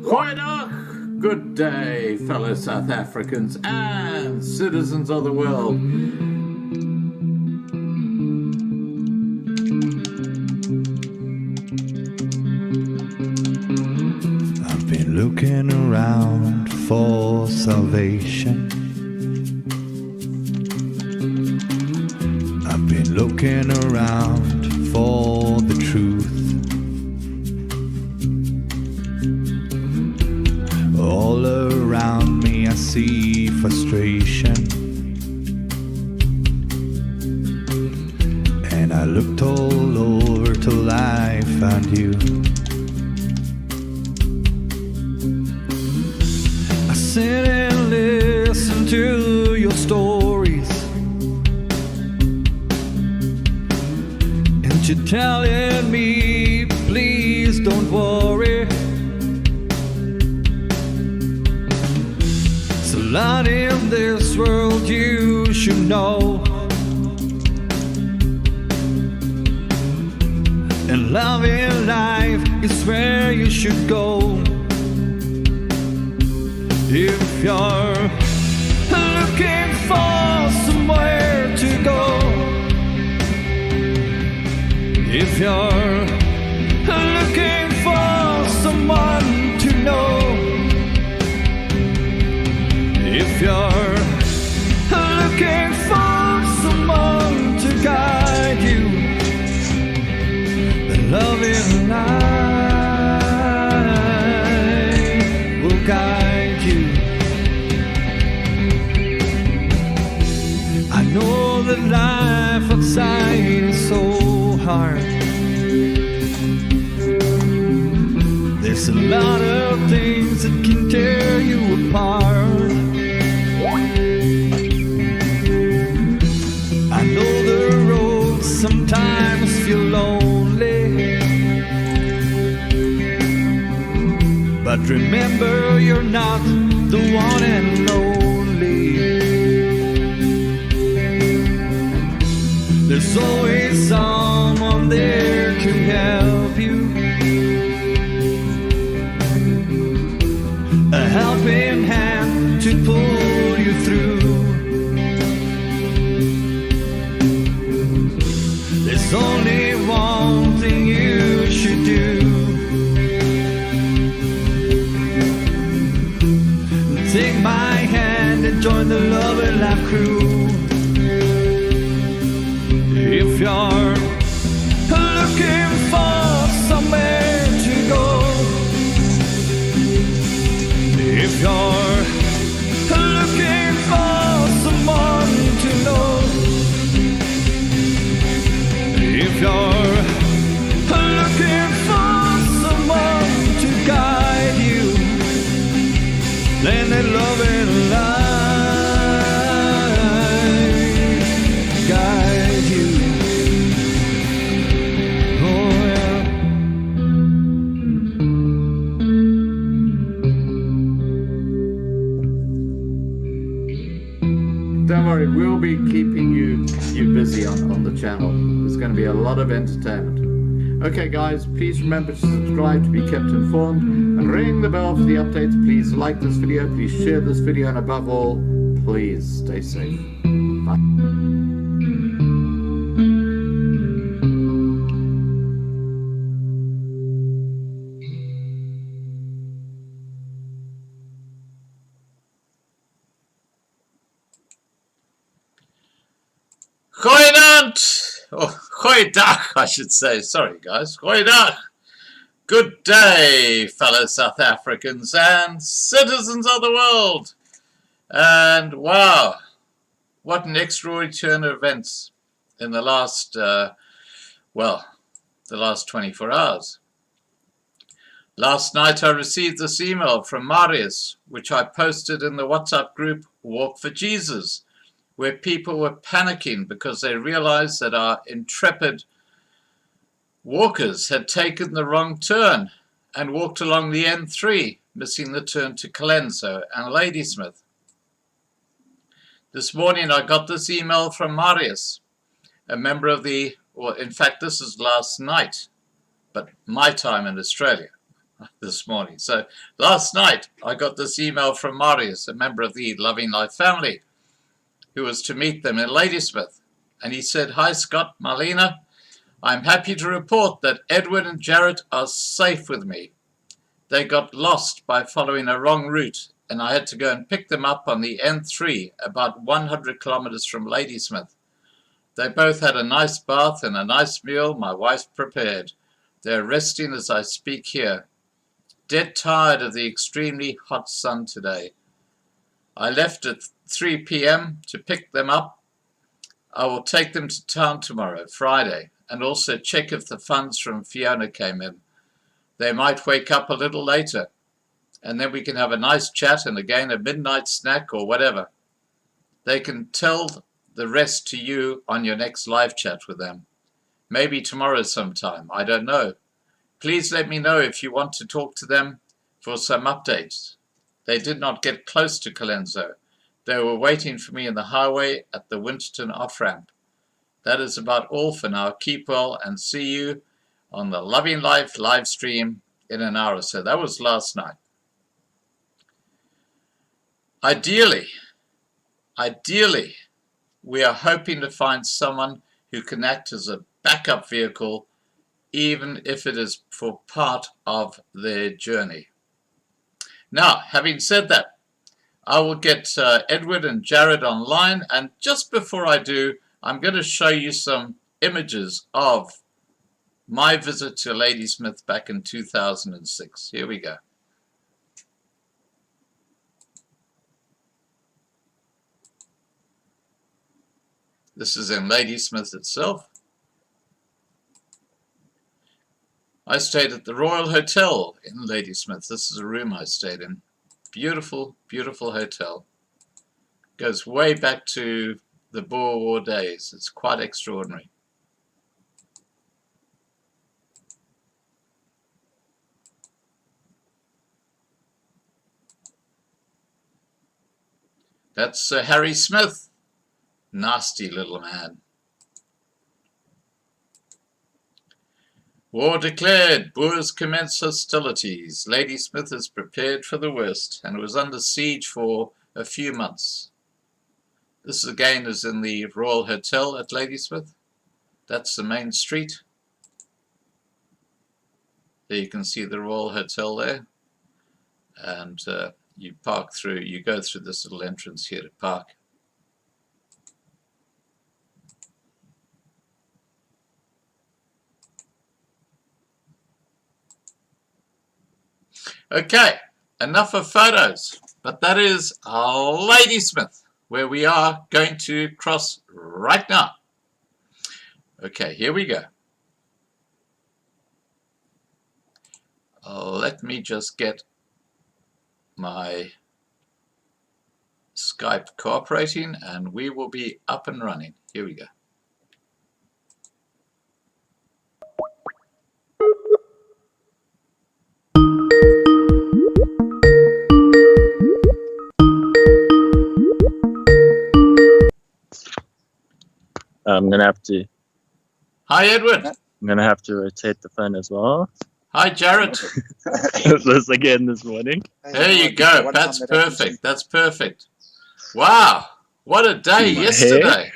Goeiedag! Good day, fellow South Africans and citizens of the world. I've been looking around for salvation. I've been looking around for the truth. All around me I see frustration, and I looked all over till I found you. I sit and listen to your stories, and you're telling me, please don't worry. So lot in this world you should know, and love in life is where you should go. If you're looking for somewhere to go, if you're looking for someone to know, if you're looking for someone to guide you, then love in life will guide you. I know that life outside is so hard. There's a lot of things that can tear you apart. I know the road sometimes feel lonely, but remember you're not the one and only. There's always someone there to help you, a helping hand to pull you through. There's only one thing you should do: take my hand and join the Love and Laugh crew. If you're looking for somewhere to go, if you're looking for someone to know, if you're looking for someone to guide you, then let love and life guide you. Oh yeah. Don't worry, we'll be keeping you busy on the channel. There's going to be a lot of entertainment. Okay guys, please remember to subscribe to be kept informed and ring the bell for the updates. Please like this video, please share this video, and above all, please stay safe. Bye. Goeienaand, or goeiedag, I should say. Sorry, guys. Goeiedag. Good day, fellow South Africans and citizens of the world. And wow, what an extraordinary turn of events in the last, the last 24 hours. Last night I received this email from Marius, which I posted in the WhatsApp group Walk for Jesus, where people were panicking because they realized that our intrepid walkers had taken the wrong turn and walked along the N3, missing the turn to Colenso and Ladysmith. This morning I got this email from Marius, a member of the, well, in fact this is last night, but my time in Australia. this morning. So last night I got this email from Marius, a member of the Loving Life family, who was to meet them in Ladysmith. And he said, "Hi Scott, Marlena. I'm happy to report that Edward and Jarret are safe with me. They got lost by following a wrong route, and I had to go and pick them up on the N3 about 100 kilometers from Ladysmith. They both had a nice bath and a nice meal my wife prepared. They're resting as I speak here. Dead tired of the extremely hot sun today. I left at 3 p.m. to pick them up. I will take them to town tomorrow, Friday, and also check if the funds from Fiona came in. They might wake up a little later, and then we can have a nice chat and again a midnight snack or whatever. They can tell the rest to you on your next live chat with them. Maybe tomorrow sometime, I don't know. Please let me know if you want to talk to them for some updates. They did not get close to Colenso. They were waiting for me in the highway at the Winterton off-ramp. That is about all for now. Keep well and see you on the Loving Life live stream in an hour or so." That was last night. Ideally, we are hoping to find someone who can act as a backup vehicle, even if it is for part of their journey. Now, having said that, I will get Edward and Jarret online, and just before I do, I'm going to show you some images of my visit to Ladysmith back in 2006. Here we go. This is in Ladysmith itself. I stayed at the Royal Hotel in Ladysmith. This is a room I stayed in. Beautiful, beautiful hotel. Goes way back to the Boer War days. It's quite extraordinary. That's Sir Harry Smith. Nasty little man. War declared. Boers commence hostilities. Ladysmith is prepared for the worst and was under siege for a few months. This again is in the Royal Hotel at Ladysmith. That's the main street. There you can see the Royal Hotel there. And you park through, you go through this little entrance here to park. Okay, enough of photos, but that is Ladysmith, where we are going to cross right now. Okay, here we go. Let me just get my Skype cooperating and we will be up and running. Here we go. I'm gonna have to. Hi, Edward. I'm gonna have to rotate the phone as well. Hi, Jarret. This again this morning. There you go. That's perfect. That's perfect. Wow, what a day yesterday.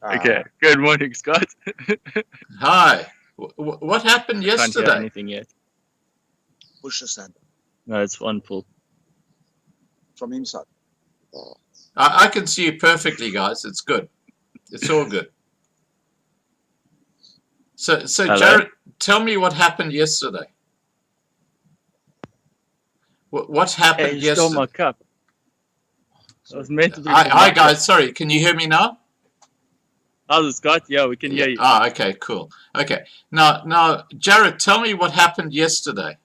Okay. Good morning, Scott. Hi. What happened yesterday? Can't hear anything yet. Push the sand No, it's one pull. from inside. I can see you perfectly, guys. It's good. It's all good. So Hello? Jarret, tell me what happened yesterday. What happened Hey, you stole yesterday? my cup. I was meant to be. Hi guys. Sorry, can you hear me now? How's it, Scott? Yeah, we can hear you. Ah, okay, cool. Okay, now, Jarret, tell me what happened yesterday.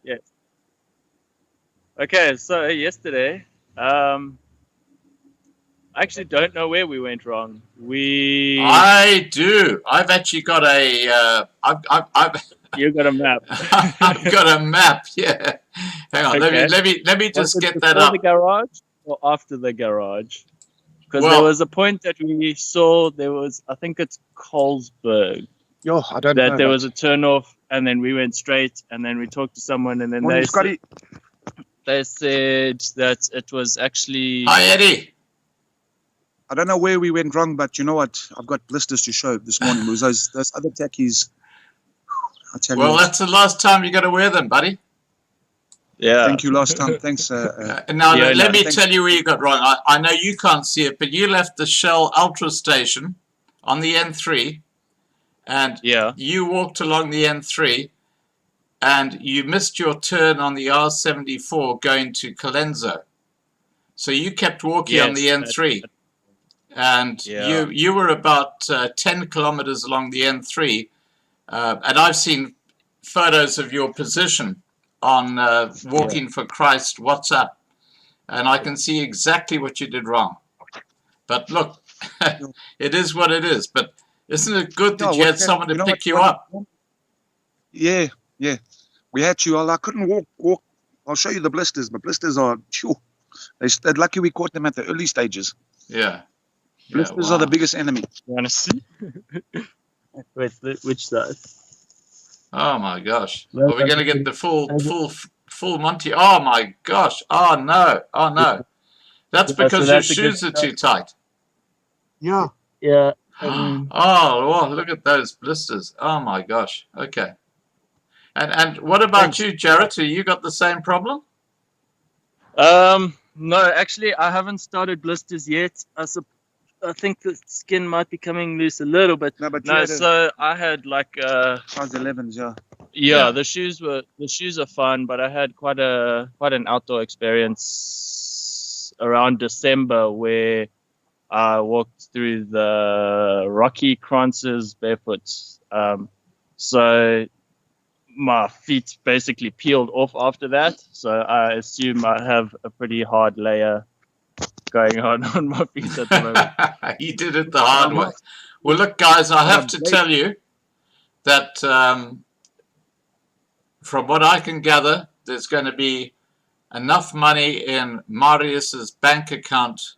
Okay, so yesterday, I actually don't know where we went wrong. I do. I've actually got a. You got a map. I've got a map. Yeah. Hang on. Okay. Let me just Was it get that before up. the garage or after the garage? Because Well- there was a point that we saw. There was, I think it's Colesberg. Yo, I don't That know. there was a turnoff and then we went straight, and then we talked to someone, and then Morning, Scotty. they said that it was actually Hi, Eddie. I don't know where we went wrong, but you know what? I've got blisters to show this morning. It was those other tackies. I tell you Well, what. that's the last time you got to wear them, buddy. yeah. Thank you last time. Thanks. Now, Yeah, let me thanks. tell you where you got wrong. I know you can't see it, but you left the Shell Ultra station on the N3, and Yeah. you walked along the N3, and you missed your turn on the R74 going to Colenso. So you kept walking on the Yes, N3, and Yeah. you were about 10 kilometers along the N3, and I've seen photos of your position on Walking for Christ WhatsApp, and I can see exactly what you did wrong. But look, it is what it is. But isn't it good that you had someone to pick you up? Yeah. We had to. I couldn't walk. I'll show you the blisters. My blisters are, phew. They're lucky we caught them at the early stages. Yeah. Blisters wow. are the biggest enemy. You want to see? Wait, which side? Oh my gosh. Are we going to get the full Monty? Oh my gosh. Oh no. That's because your shoes are too tight. Yeah. Yeah. Oh, well, look at those blisters. Oh my gosh. Okay. And what about you, Jarret? Have you got the same problem? No, actually, I haven't started blisters yet. I think the skin might be coming loose a little bit. No, but No, so I had like size 11s, yeah. yeah, the shoes are fun, but I had quite an outdoor experience around December where I walked through the rocky kranzes barefoot. So my feet basically peeled off after that. So I assume I have a pretty hard layer going on my feet at the moment. He did it the hard way. Well, look, guys, I have to tell you that from what I can gather, there's going to be enough money in Marius's bank account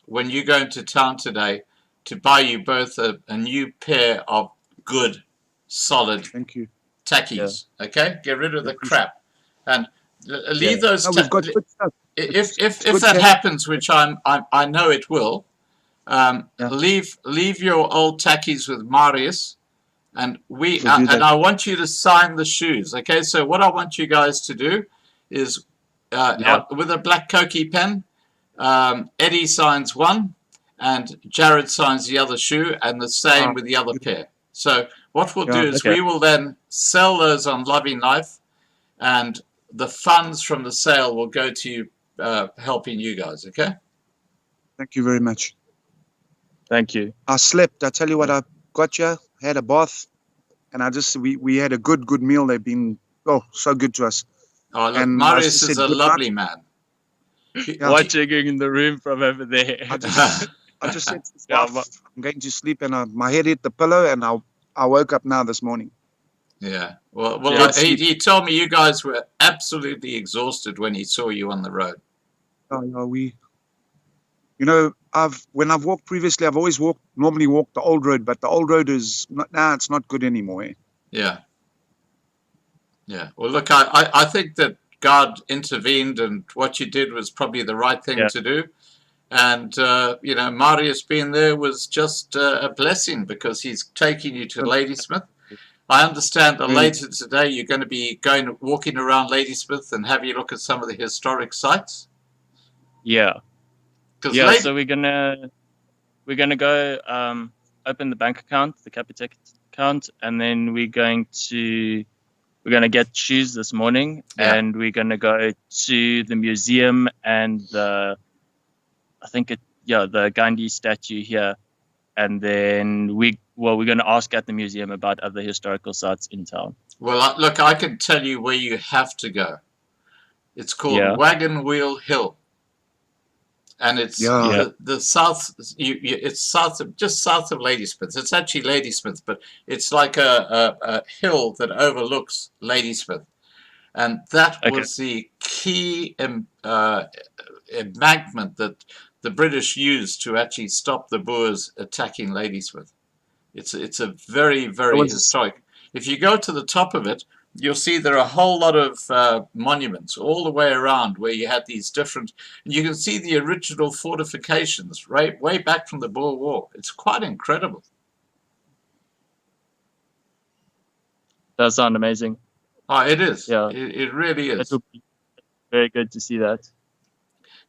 when you go into town today to buy you both a new pair of good, solid Thank you. tackies. Okay, get rid of the crap and leave those. No, we've got good stuff. If good that stuff. happens, which I know it will, leave your old tackies with Marius, and We'll do that. I want you to sign the shoes. Okay, so what I want you guys to do is with a black Koki pen, Eddie signs one, and Jarret signs the other shoe, and the same with the other pair. So what we'll do is we will then sell those on Loving Life, and the funds from the sale will go to you, helping you guys. Okay. Thank you very much. Thank you. I slept. I tell you what, I got you, had a bath, and we had a good meal. They've been so good to us. Oh, look, And Marius I is a said, lovely man. Yeah. Watching in the room from over there. I just said to his wife, I'm going to sleep, and my head hit the pillow, and I woke up now this morning. Yeah. Well, Yeah. he told me you guys were absolutely exhausted when he saw you on the road. When I've walked previously, I've always normally walked the old road, but the old road is it's not good anymore. Eh? Yeah. Yeah. Well, look, I think that God intervened, and what you did was probably the right thing to do. And, Marius being there was just a blessing, because he's taking you to Ladysmith. I understand that later today you're going to be walking around Ladysmith and have you look at some of the historic sites. Yeah. Yeah, So we're gonna go open the bank account, the Capitec account, and then we're gonna get shoes this morning, and we're gonna go to the museum and the Gandhi statue here, and then we're gonna ask at the museum about other historical sites in town. Well, look, I can tell you where you have to go. It's called Wagon Wheel Hill. And it's the south. It's just south of Ladysmith. It's actually Ladysmith, but it's like a hill that overlooks Ladysmith, and that was the key embankment that the British used to actually stop the Boers attacking Ladysmith. It's a very, very historic. if you go to the top of it, you'll see there are a whole lot of monuments all the way around where you had these different, and you can see the original fortifications right way back from the Boer War. It's quite incredible. That sounds amazing. Oh, it is. Yeah. It really It is. would be very good to see that.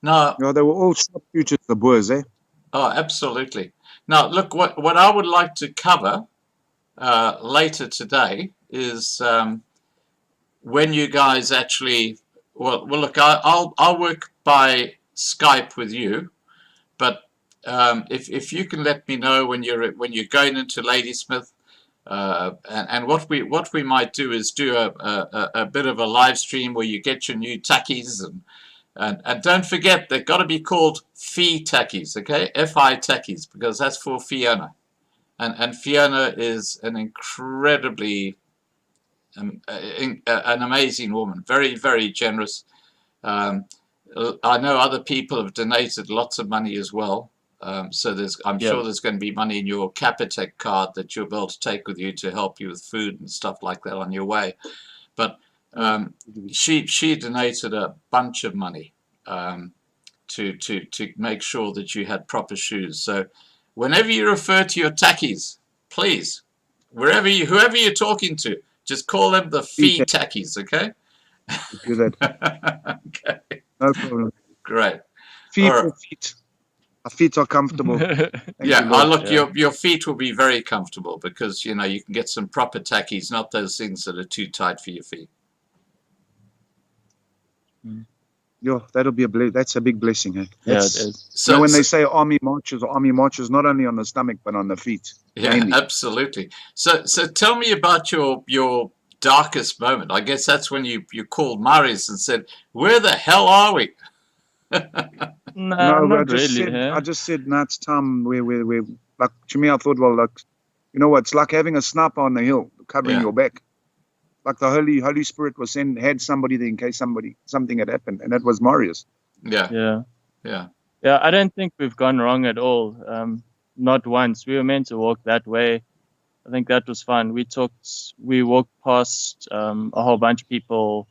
Now, You know, they were all sharpshooters, the Boers, eh? oh, absolutely. Now, look, what I would like to cover later today is when you guys actually, well, look, I'll work by Skype with you, but if you can let me know when you're going into Ladysmith, and what we might do is do a bit of a live stream where you get your new tackies, and don't forget they've got to be called Fi tackies, okay? Fi tackies, because that's for Fiona, and Fiona is an incredibly an amazing woman, very, very generous. I know other people have donated lots of money as well. So I'm sure there's going to be money in your Capitec card that you'll be able to take with you to help you with food and stuff like that on your way. But she donated a bunch of money to make sure that you had proper shoes. So whenever you refer to your tackies, please, whoever you're talking to, just call them the Fi tackies, okay? Do that. Okay, No problem. great. Feet All right. for feet. Our feet are comfortable. Thank Yeah, you, Lord. look, your feet will be very comfortable because, you know, you can get some proper tackies, not those things that are too tight for your feet. Yo, that'll be that's a big blessing, eh? Yeah, it That's- is. So when they say army marches not only on the stomach but on the feet. Yeah, mainly. absolutely. So tell me about your darkest moment. I guess that's when you called Marius and said, "Where the hell are we?" No, No, not I just really. said, huh? I just said, no, it's time. We like to me. I thought, well, like, you know what? It's like having a sniper on the hill covering Yeah. your back. Like the Holy Spirit had somebody there in case something had happened, and that was Marius. Yeah, Yeah. yeah, Yeah, I don't think we've gone wrong at all. Not once. We were meant to walk that way. I think that was fun. We walked past a whole bunch of people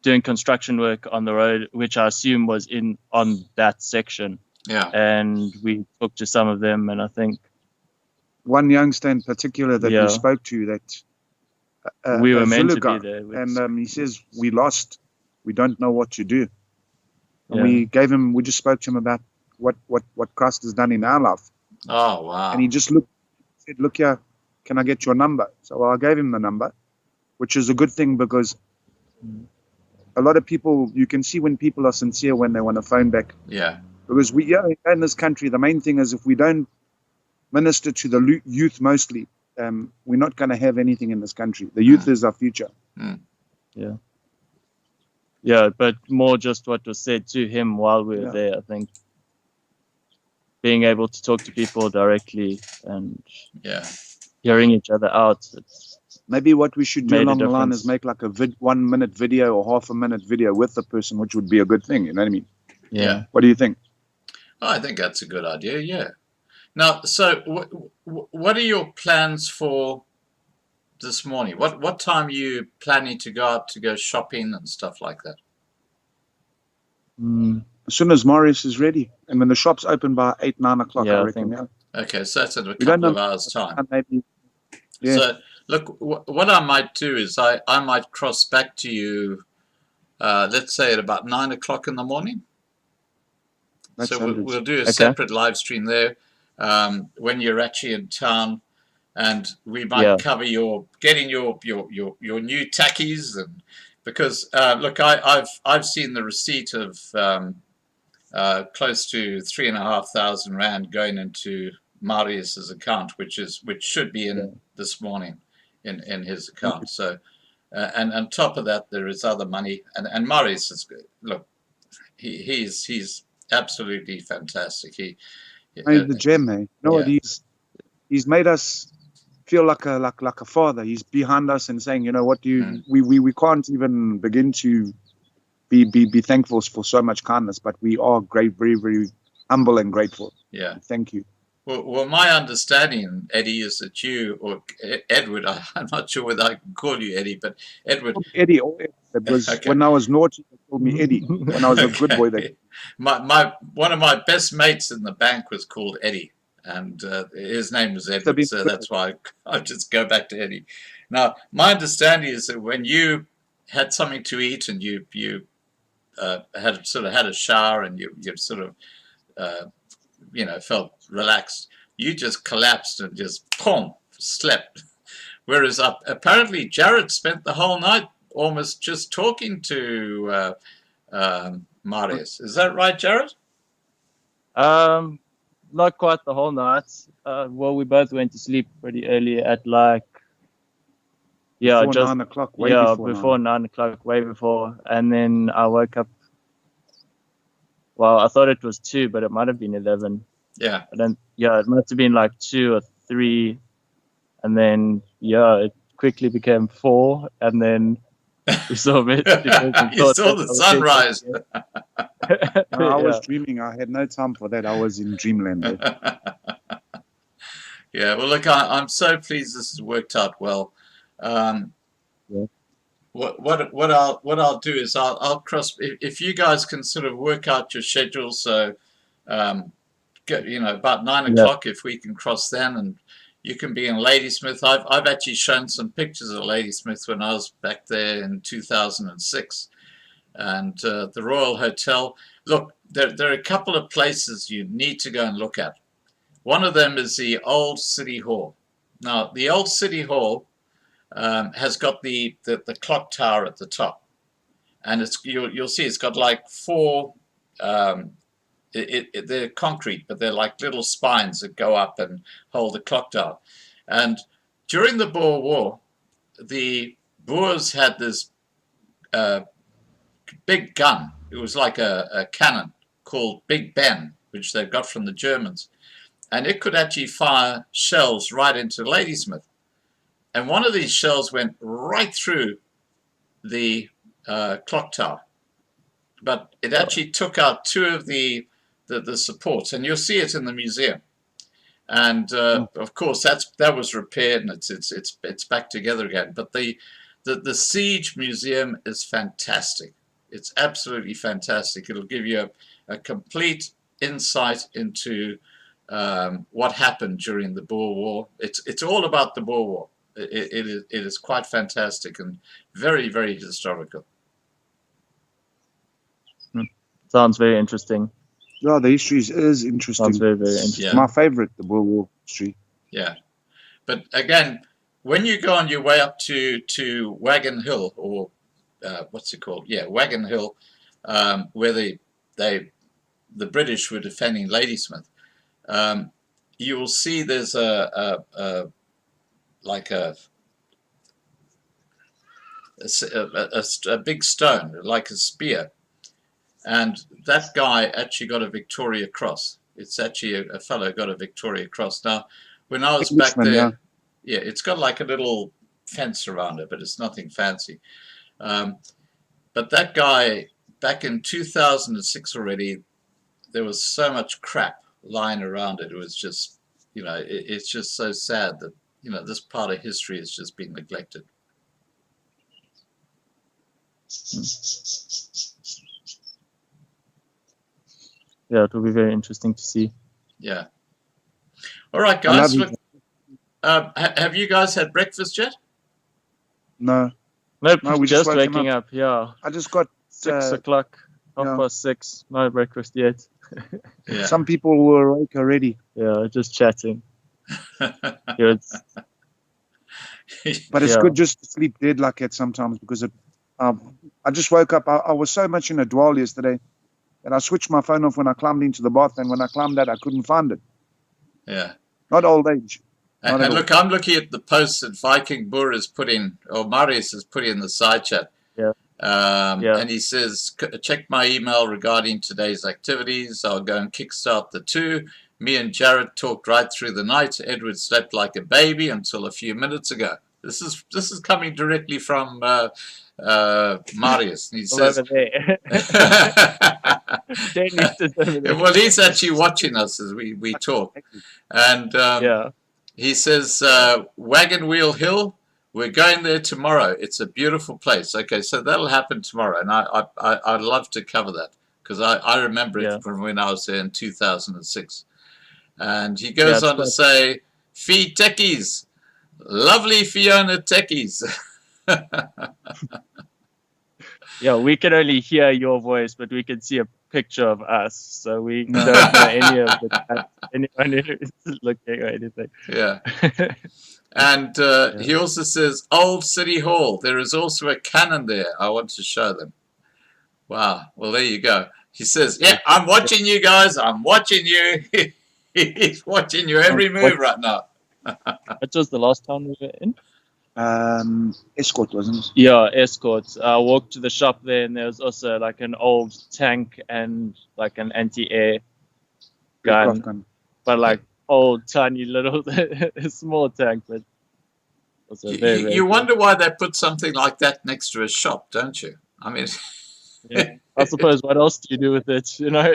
doing construction work on the road, which I assume was on that section. yeah, And we talked to some of them, and I think One youngster in particular that Yeah. we spoke to, that we were a meant Zulu to be guy, there. and he says we lost. We don't know what to do. And Yeah. we just spoke to him about what Christ has done in our life. Oh wow. And he just said, look here, can I get your number? So I gave him the number, which is a good thing because a lot of people, you can see when people are sincere when they want to phone back. Yeah, Because in this country, the main thing is if we don't minister to the youth mostly, we're not going to have anything in this country. The youth is our future. Yeah, but more just what was said to him while we were Yeah. there, I think. Being able to talk to people directly and yeah, hearing each other out. Maybe what we should do Made a along the line is difference. make like a 1 minute video or half a minute video with the person, which would be a good thing. You know what I mean? yeah. What do you think? Oh, I think that's a good idea. Yeah. Now, so what are your plans for this morning? What time are you planning to go out to go shopping and stuff like that? As soon as Marius is ready, and when the shop's open by 8, 9 o'clock, Yeah, I I reckon. think- Yeah. Okay, so that's in a We don't couple of know- hours' time. Maybe. Yeah. So, look, what I might do is I might cross back to you, let's say at about 9 o'clock in the morning. That So sounds we'll do a Okay. separate live stream there when you're actually in town, and we might Yeah. cover getting your new tackies, and because look, I've seen the receipt of close to 3,500 rand going into Marius's account, which should be in this morning in his account. So and on top of that, there is other money, and Marius is good. Look, he's absolutely fantastic. He's the gem, eh? You know what? Yeah. He's made us feel like a father. He's behind us and saying, you know what, we can't even begin to be thankful for so much kindness, but we are very, very humble and grateful. yeah. Thank you. Well, my understanding, Eddie, is that you, or Edward, I'm not sure whether I can call you Eddie, but Edward, Eddie, because okay. when I was naughty, they called me Eddie. When I was a good boy, they Okay. One of my best mates in the bank was called Eddie, and his name was Edward, so that's why I just go back to Eddie. Now, my understanding is that when you had something to eat and you had a shower and you sort of felt relaxed, you just collapsed and just slept. Whereas apparently Jarret spent the whole night almost just talking to Marius. Is that right, Jarret? Not quite the whole night. Well, we both went to sleep pretty early at like before just 9 o'clock. before 9 o'clock, way before, and then I woke up. Well, I thought it was 2, but it might have been 11. Yeah. And then it must have been like 2 or 3, and then it quickly became 4, and then we saw messages. You saw the sunrise. No, I was dreaming. I had no time for that. I was in dreamland. Yeah. Well, look, I'm so pleased this has worked out well. What I'll do is I'll cross, if you guys can sort of work out your schedule, so about 9 o'clock, if we can cross then, and you can be in Ladysmith. I've actually shown some pictures of Ladysmith when I was back there in 2006, and the Royal Hotel. Look, there are a couple of places you need to go and look at. One of them is the old City Hall. Now, the old City Hall has got the clock tower at the top, and you'll see it's got like 4. They're concrete, but they're like little spines that go up and hold the clock tower. And during the Boer War, the Boers had this big gun. It was like a cannon called Big Ben, which they got from the Germans, and it could actually fire shells right into Ladysmith. And one of these shells went right through the clock tower, but it actually took out 2 of the supports, and you'll see it in the museum. And of course, that was repaired, and it's back together again. But the Siege Museum is fantastic. It's absolutely fantastic. It'll give you a complete insight into what happened during the Boer War. It's all about the Boer War. It is quite fantastic and very, very historical. Sounds very interesting. Yeah, the history is interesting. Sounds very, very interesting. Yeah. My favorite, the Boer War history. Yeah, but again, when you go on your way up to Wagon Hill, or what's it called? Yeah, Wagon Hill, where the British were defending Ladysmith, you will see there's a big stone, like a spear, and that guy actually got a Victoria Cross. It's actually a fellow got a Victoria Cross. Now, when I was back there, yeah, it's got like a little fence around it, but it's nothing fancy. But that guy, back in 2006 already, there was so much crap lying around it. It was just, it's just so sad that, this part of history has just been neglected. Yeah, it will be very interesting to see. Yeah. All right, guys. Look, have you guys had breakfast yet? No. Nope, No, we just just woken waking up. Yeah, I just got 6 o'clock, 6:30. No breakfast yet. Yeah. Some people were awake already. Yeah, just chatting. But it's good just to sleep dead like that sometimes, because I just woke up. I was so much in a dwell yesterday that I switched my phone off when I climbed into the bath, and when I climbed out, I couldn't find it. Yeah. Not old age. And look, I'm looking at the posts that Viking Boer has put in, or Marius has put in the side chat. Yeah. And he says, check my email regarding today's activities. I'll go and kickstart the 2. Me and Jarret talked right through the night. Edward slept like a baby until a few minutes ago. This is coming directly from Marius. And he All says, over there. 10 meters over there. well, he's actually watching us as we talk. And Yeah. he says, Wagon Wheel Hill, we're going there tomorrow. It's a beautiful place. Okay, so that'll happen tomorrow. And I'd love to cover that because I remember it from when I was there in 2006. And he goes on to say, Fee Techies, lovely Fiona Techies. Yeah, we can only hear your voice, but we can see a picture of us. So we don't know any of anyone who's looking or anything. Yeah. And he also says, Old City Hall, there is also a cannon there. I want to show them. Wow. Well, there you go. He says, yeah, I'm watching you guys. I'm watching you. He's watching your every move right now. What was the last town we were in? Escort, wasn't it? Yeah, Escort. I walked to the shop there, and there was also like an old tank and like an anti-air gun, but like old, tiny, little, small tank. But also very you cool. wonder why they put something like that next to a shop, don't you? I mean, Yeah. I suppose what else do you do with it? You know.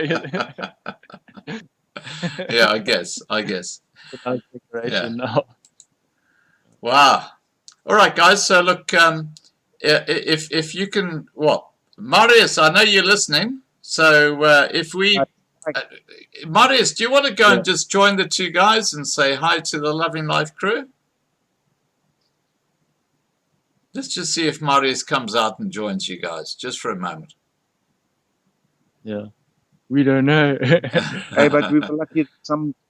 yeah, I guess. It's a nice decoration now. Wow. All right, guys. So look, if you can, Marius, I know you're listening. So if we, Marius, do you want to go and just join the two guys and say hi to the Loving Life crew? Let's just see if Marius comes out and joins you guys, just for a moment. Yeah. We don't know. Hey, but we were lucky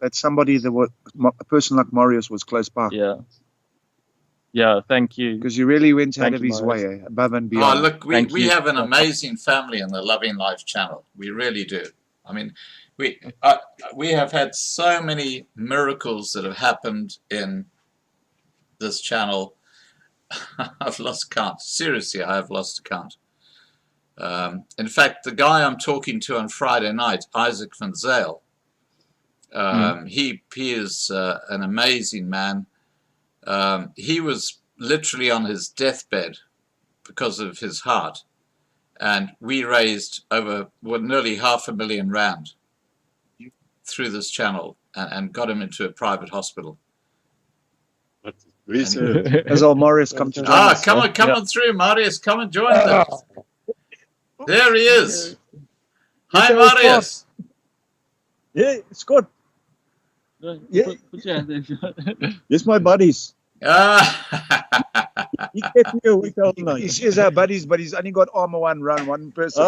that somebody a person like Marius was close by. Yeah. Yeah, thank you. Because he really went out of his Marius. way, above and beyond. Oh, look, we you. have an amazing family in the Loving Life channel. We really do. I mean, we have had so many miracles that have happened in this channel. I've lost count. Seriously, I have lost count. In fact, the guy I'm talking to on Friday night, Isaac van Zyl, he is an amazing man. He was literally on his deathbed because of his heart, and we raised over nearly R500,000 through this channel and got him into a private hospital. As old Marius come to join us. Come on through, Marius. Come and join us. There he is. Hi, Marius. Yeah, it's good. Yeah. Put your hand in. Yes, my buddies. He kept me awake all He night. says our buddies, but he's only got armor one person.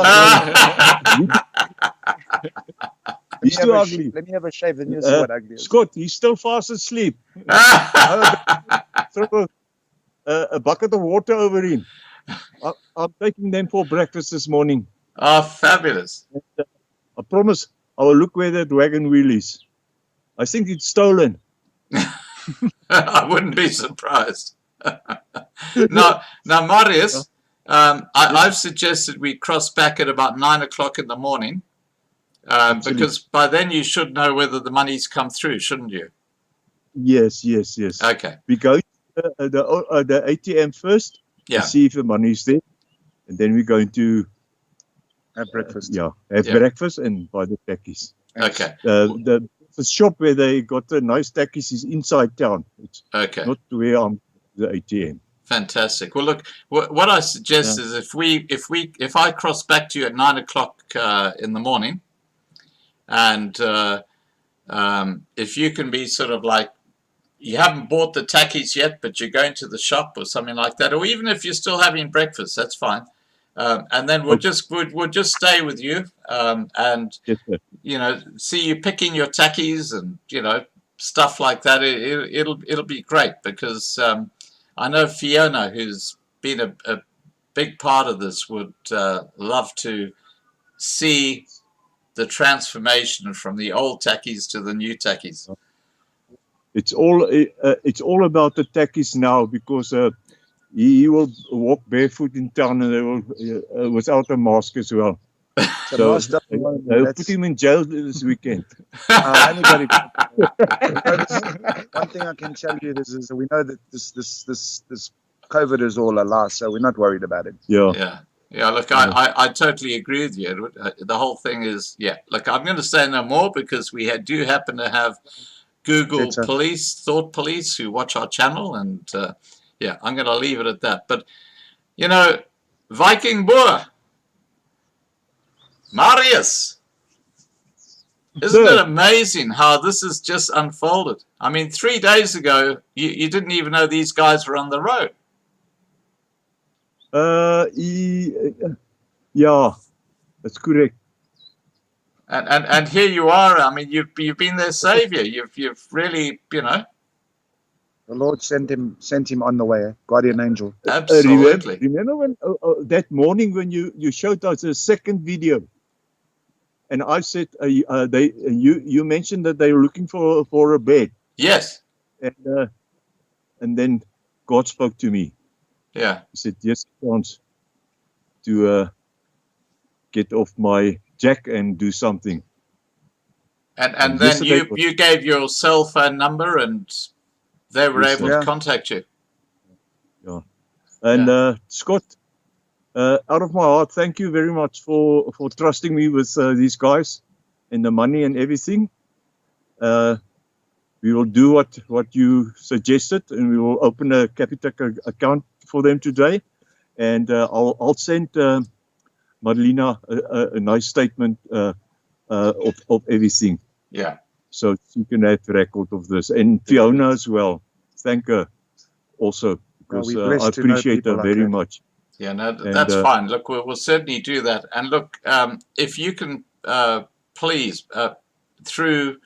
He's too ugly. Let me have a shave, then you'll see what ugly is. Scott, he's still fast asleep. Throw a bucket of water over him. I'm taking them for breakfast this morning. Oh, fabulous. I promise I will look where that wagon wheel is. I think it's stolen. I wouldn't be surprised. Now, Marius, I've suggested we cross back at about 9 o'clock in the morning, because by then you should know whether the money's come through, shouldn't you? Yes. Okay. We go to the ATM first to see if the money's there, and then we're going to Have breakfast. have breakfast and buy the tackies. Okay. The shop where they got the nice tackies is inside town. It's not where I'm the ATM. Fantastic. Well, look, what I suggest is if I cross back to you at 9 o'clock in the morning, and if you can be sort of like, you haven't bought the tackies yet, but you're going to the shop or something like that, or even if you're still having breakfast, that's fine. And then we'll just stay with you, and see you picking your tackies and stuff like that. It'll be great, because I know Fiona, who's been a big part of this, would love to see the transformation from the old tackies to the new tackies. It's all about the tackies now, because he will walk barefoot in town, and they will without a mask as well. So So last up, they'll put him in jail this weekend. anybody. One thing I can tell you is that we know that this COVID is all a lie, so we're not worried about it. Yeah, look, I totally agree with you, Edward. The whole thing is, look, I'm going to say no more because we do happen to have Google police, thought police, who watch our channel, and I'm going to leave it at that. But, you know, Viking Boer, Marius, isn't it amazing how this has just unfolded? I mean, 3 days ago, you didn't even know these guys were on the road. Yeah, that's correct. And here you are. I mean, you've been their savior. You've really, you know. The Lord sent him on the way, guardian angel. Absolutely. Remember when that morning when you showed us a second video, and I said you mentioned that they were looking for a bed. Yes. And then God spoke to me. Yeah. He said, yes, chance to get off my jack and do something. And then you gave your cell phone number and they were able to contact you. Yeah. And Scott, out of my heart, thank you very much for trusting me with these guys and the money and everything. We will do what you suggested, and we will open a Capitec account for them today, and I'll send Madalena a nice statement of everything. Yeah. So she can have record of this, and Fiona as well. Thank her also, because I appreciate her very much. Yeah, no, that's fine. Look, we'll certainly do that. And look, if you can please through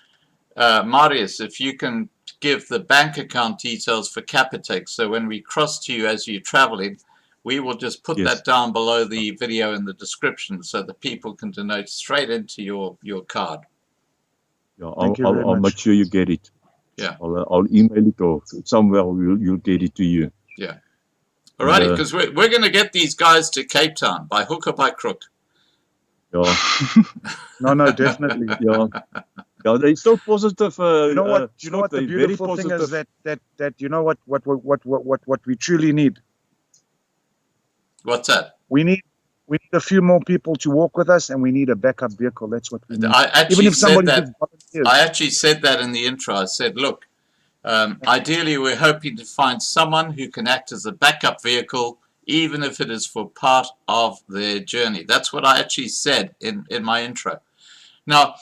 Marius, if you can give the bank account details for Capitec, so when we cross to you as you're traveling, we will just put that down below the video in the description so that people can donate straight into your card. Yeah, I'll make sure you get it. Yeah, I'll email it, or somewhere you'll get it to you. Yeah. Alrighty, because we're going to get these guys to Cape Town by hook or by crook. Yeah. No, definitely. Yeah. Yeah, they're so positive. You know what? The beautiful thing is that you know what we truly need. What's that? We need a few more people to walk with us, and we need a backup vehicle. That's what we need. I actually said that in the intro. I said, look, ideally we're hoping to find someone who can act as a backup vehicle, even if it is for part of their journey. That's what I actually said in my intro. Now,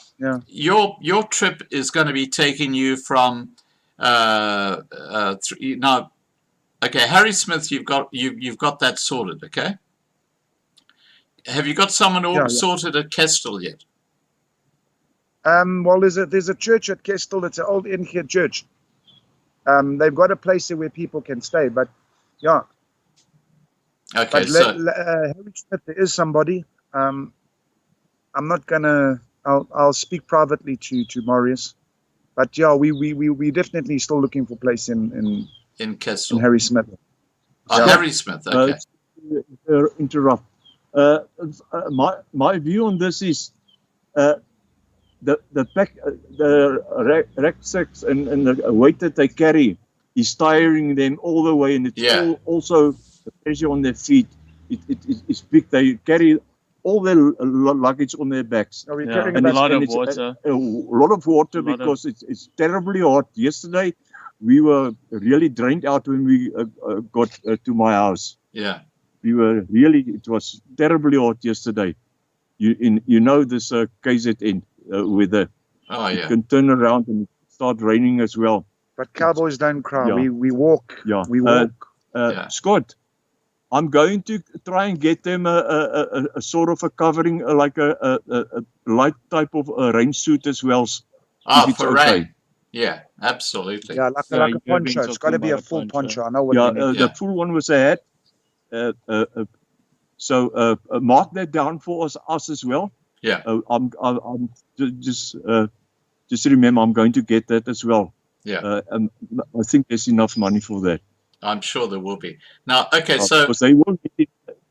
your trip is going to be taking you from okay, Harry Smith, you've got that sorted, okay? Have you got someone all sorted at Kestrel yet? Well, there's a church at Kestrel. It's an old Intrepid church. They've got a place there where people can stay, but yeah. Okay, but Harry Smith, there is somebody. I'm not gonna. I'll speak privately to Marius, but yeah, we definitely still looking for place in Kestrel. In Harry Smith. Harry Smith. Okay. Interrupt. My view on this is the rucksacks and the weight that they carry is tiring them all the way, and it's also the pressure on their feet. It's big. They carry all their luggage on their backs. And a lot of water. A lot of water because it's terribly hot. Yesterday, we were really drained out when we got to my house. Yeah. We were really, it was terribly hot yesterday. You know this KZN weather. Oh, yeah. It can turn around and start raining as well. But cowboys don't cry. Yeah. We walk. Yeah. We walk. Scott, I'm going to try and get them a sort of a covering, like a light type of rain suit as well. For rain. Yeah, absolutely. Yeah, like a poncho. It's got to be a full poncho. I know what you mean. The full one was a hat. So mark that down for us as well. Yeah. I'm just remember I'm going to get that as well. Yeah. I think there's enough money for that. I'm sure there will be. Now, okay, so because they will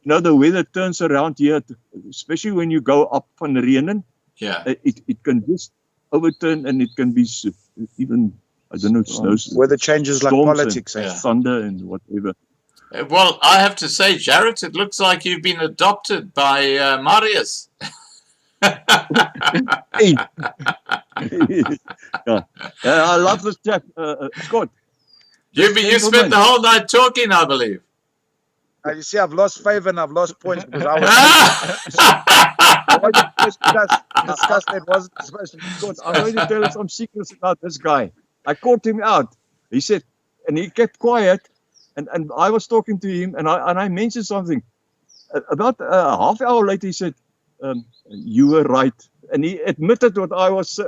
know, the weather turns around here, especially when you go up van Renen. Yeah. It can just overturn, and it can be even, I don't know, snows. Weather changes like storms politics. and Yeah. thunder and whatever. Well, I have to say, Jarret, it looks like you've been adopted by Marius. Hey. Yeah. I love this chap, Scott. You spent the whole night talking, I believe. You see, I've lost favor and I've lost points because I was supposed to discuss that wasn't supposed to be Scott, I'm going to tell you some secrets about this guy. I caught him out. He said, and he kept quiet, and I was talking to him, and I mentioned something. About a half hour later, he said, "You were right," and he admitted what I was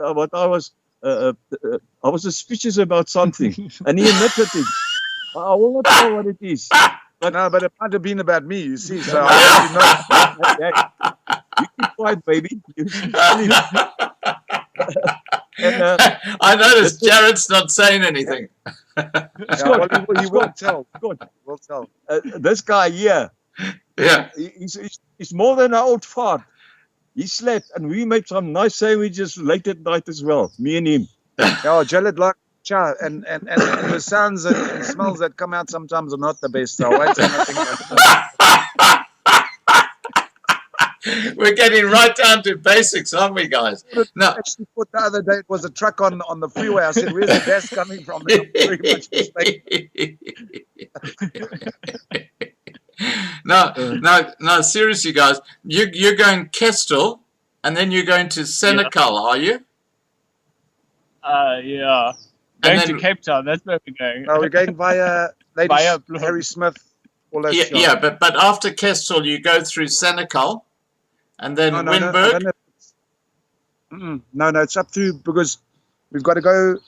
suspicious about something, and he admitted it. I will not tell what it is. But no, but it might have been about me, you see. So I already know. You keep quiet, baby. I noticed Jarret's not saying anything. Yeah, well, he will tell. Scott, Will tell. this guy here, Yeah. he's more than an old fart. He slept, and we made some nice sandwiches late at night as well, me and him. Yeah, Jarret like cha, and the sounds and smells that come out sometimes are not the best. So I won't say nothing. We're getting right down to basics, aren't we, guys? No. I actually thought the other day it was a truck on the freeway. I said, "Where's the gas coming from?" And I'm very much mistaken. No, seriously, guys. You're going Kestel, and then you're going to Senekal, are you? Yeah. And Going then- to Cape Town. That's where we're going. No, we're going via Lady Via Bloem. Harry Smith. All that shit. Yeah, but after Kestel, you go through Senekal, and then No, I Winburg. don't know. No, it's up through because we've got to go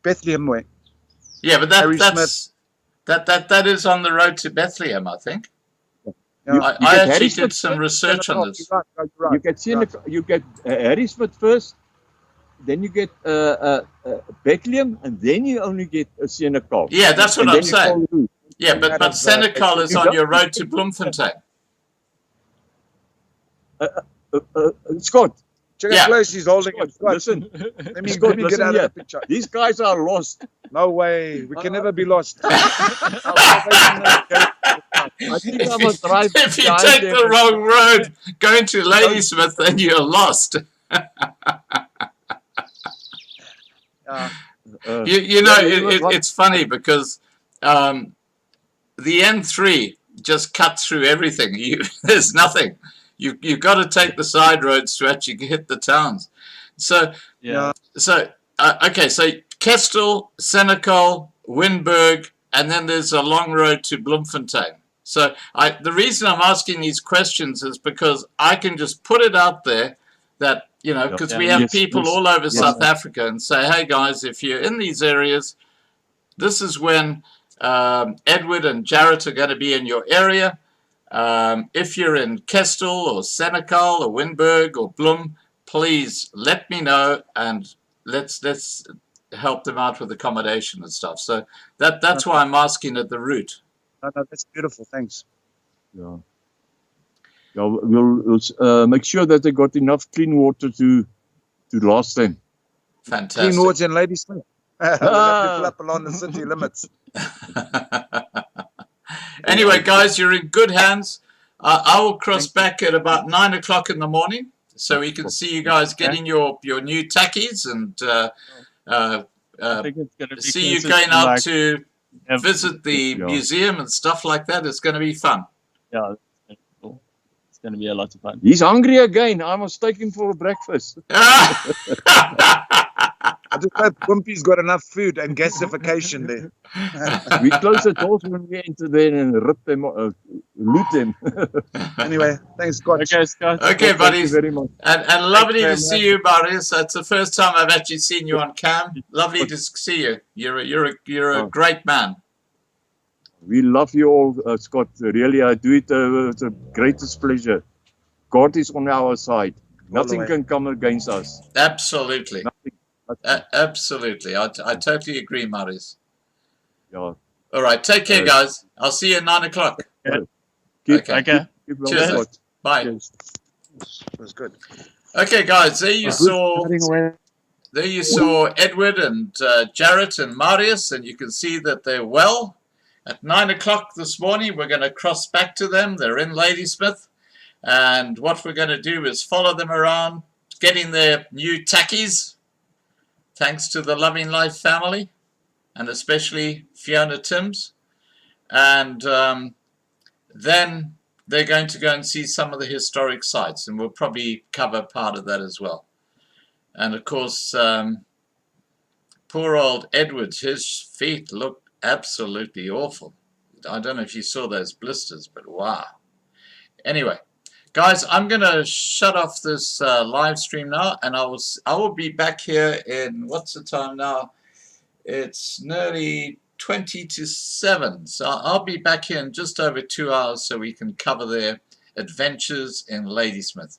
Bethlehem way. Yeah, but Harry that is on the road to Bethlehem, I think. Yeah. I get actually Harry did Smith some research on this. You're right. You get you get Harry Smith first, then you get Bethlehem, and then you only get Senekal. Yeah, that's what And I'm then you saying. follow route. Yeah, but Senekal is on your road to Bloemfontein. Scott, Check Yeah. how close he's holding it. Scott, listen, Let me Scott, get listen out here. of the picture. These guys are lost. No way. We can never be lost. I think I must drive If you behind take them. the wrong road going to Ladysmith, then you're lost. You know, it's funny because the N3 just cuts through everything. There's nothing. You've got to take the side roads to actually hit the towns. So Yeah. okay, so Kestel, Senekal, Winburg, and then there's a long road to Bloemfontein. So the reason I'm asking these questions is because I can just put it out there that, you know, because we have people all over South Africa and say, hey guys, if you're in these areas, this is when Edward and Jarret are going to be in your area. If you're in Kestel or Senekal or Winburg or Bloem, please let me know and let's help them out with accommodation and stuff. So that's why I'm asking at the route. No, that's beautiful. Thanks. Yeah. We'll make sure that they got enough clean water to last them. Fantastic. Clean Wards and Lady Smith. We'll have to fill up along the city limits. Anyway, guys, you're in good hands. I will cross back at about 9 o'clock in the morning, so we can see you guys getting your new tackies and I think it's going to be see you closer going out like- to Yeah. visit the museum and stuff like that. It's going to be fun. Yeah, it's going to be a lot of fun. He's hungry again. I must take him for breakfast. I just hope Wimpy's got enough food and gasification there. We close the doors when we enter there and rip them, loot them. Anyway, thanks, Scott. Okay, Scott. Okay, Thank you buddies. very much. And lovely very to see you, Marius. That's the first time I've actually seen you on cam. Lovely to see you. You're a great man. We love you all, Scott. Really, I do it with the greatest pleasure. God is on our side. Nothing way. can come against us. Absolutely. Nothing. Absolutely. I totally agree, Marius. Yeah. All right. Take care, guys. I'll see you at 9 o'clock. Okay. Okay. Keep well Cheers. spot. Bye. Cheers. It was good. Okay, guys, there you saw. Heading away. There you saw Edward and Jarret and Marius, and you can see that they're well. At 9 o'clock this morning, we're going to cross back to them. They're in Ladysmith, and what we're going to do is follow them around, getting their new tackies, thanks to the Loving Life family, and especially Fiona Timms. And then they're going to go and see some of the historic sites, and we'll probably cover part of that as well. And of course, poor old Edward, his feet looked absolutely awful. I don't know if you saw those blisters, but wow. Anyway, guys, I'm going to shut off this live stream now, and I will be back here in, what's the time now? It's nearly 20 to 7. So I'll be back here in just over 2 hours so we can cover their adventures in Ladysmith.